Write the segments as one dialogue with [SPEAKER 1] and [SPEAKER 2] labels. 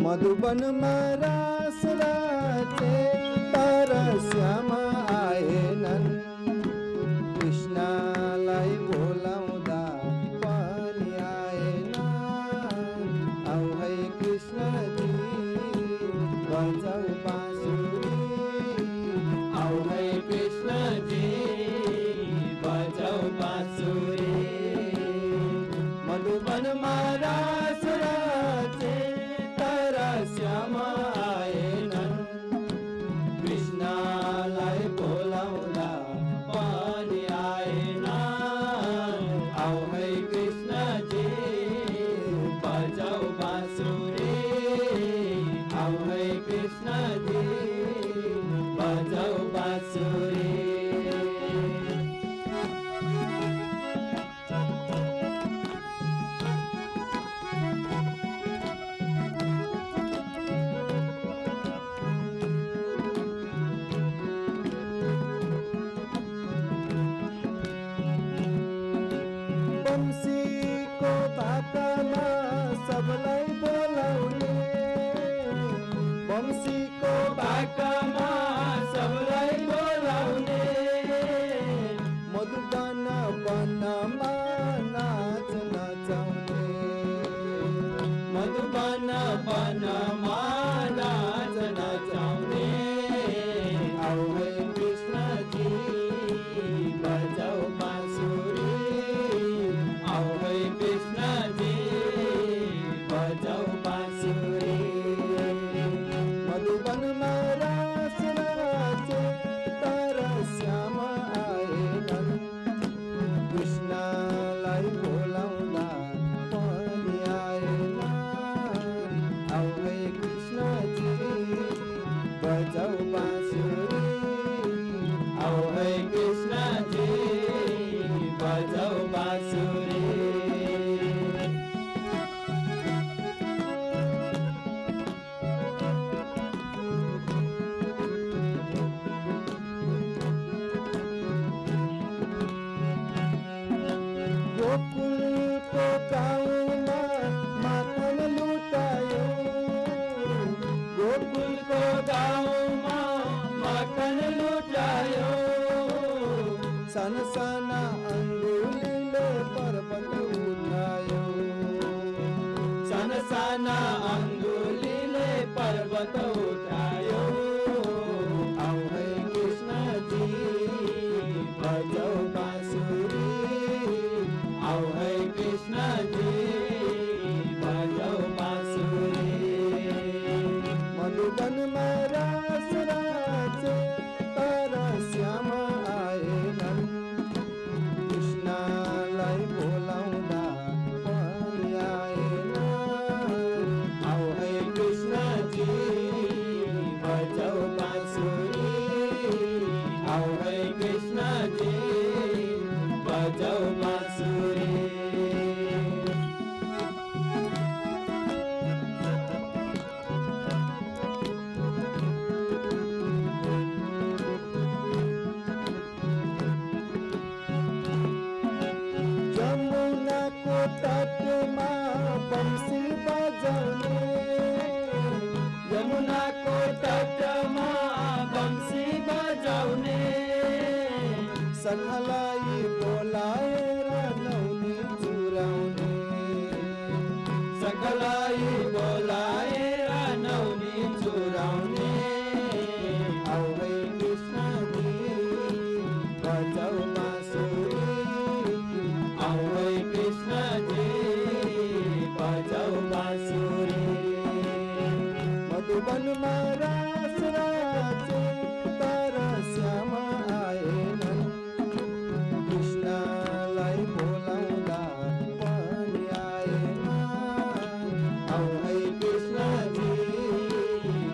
[SPEAKER 1] मधुबनमा रास राचे तर श्यामा आएनन्, कृष्णलाई बोलाउँदा पनि आएनन्। आऊ है कृष्णजी बजाऊ बाँसुरी,
[SPEAKER 2] आऊ है कृष्णजी बजाऊ बाँसुरी।
[SPEAKER 1] मधुबनमा रास राचे तर श्यामा आएनन्,
[SPEAKER 2] कृष्णलाई बोलाउँदा पनि आएनन्। आऊ है कृष्णजी बजाऊ बाँसुरी, आऊ है कृष्णजी बजाऊ बाँसुरी।
[SPEAKER 1] बंसीको भाकामा सबलाई बोलाउने, बंसीको
[SPEAKER 2] भाकामा सबलाई बोलाउने,
[SPEAKER 1] मधुबन वनमा नाच नचाउने,
[SPEAKER 2] मधुबन वनमा नाच नचाउने। आऊ है कृष्णजी बजाऊ बाँसुरी, आऊ है कृष्णजी बजाऊ बाँसुरी।
[SPEAKER 1] मधुबनमा रास राचे तर श्यामा आएनन्, कृष्णलाई बोलाउँदा पनि आएनन्। आऊ है कृष्णजी बजाऊ बाँसुरी,
[SPEAKER 2] आऊ है कृष्णजी बजाऊ बाँसुरी।
[SPEAKER 1] गोकुलको गाउँमा माखन लुटायो,
[SPEAKER 2] गोकुलको गाउँमा मखन लुटायो,
[SPEAKER 1] साना साना अङ्गुलीले पर्वत उठायो,
[SPEAKER 2] साना साना अङ्गुलीले पर्वत उठायो। आऊ है कृष्णजी बजाऊ बाँसुरी, आऊ है कृष्णजी बजाऊ बाँसुरी।
[SPEAKER 1] मधुबनमा रास राचे तर श्यामा आएनन्, कृष्णलाई बोलाउँदा पनि आएनन्।
[SPEAKER 2] आऊ है कृष्णजी बजाऊ बाँसुरी, आऊ है कृष्णजी बजाऊ बाँसुरी।
[SPEAKER 1] जमुनाको तटमा बंसी बजाउने,
[SPEAKER 2] यमुनाको तटमा बंसी बजाउने,
[SPEAKER 1] सखालाई बोलाएर नौनी चुराउने,
[SPEAKER 2] सकलाई बोलाएर नौनी चुराउने।
[SPEAKER 1] आऊ है कृष्णजी बजाऊ बाँसुरी,
[SPEAKER 2] आऊ है कृष्णजी बजाऊ बाँसुरी।
[SPEAKER 1] मधुबनमा रास राचे तर श्यामा आएनन्, कृष्णलाई बोलाउँदा पनि आएनन्।
[SPEAKER 2] आऊ है कृष्णजी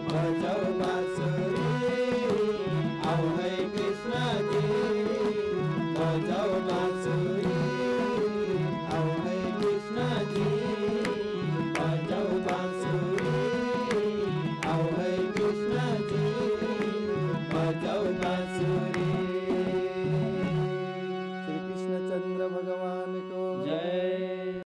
[SPEAKER 2] बजाऊ बाँसुरी, आऊ है कृष्णजी बजाऊ बाँसुरी।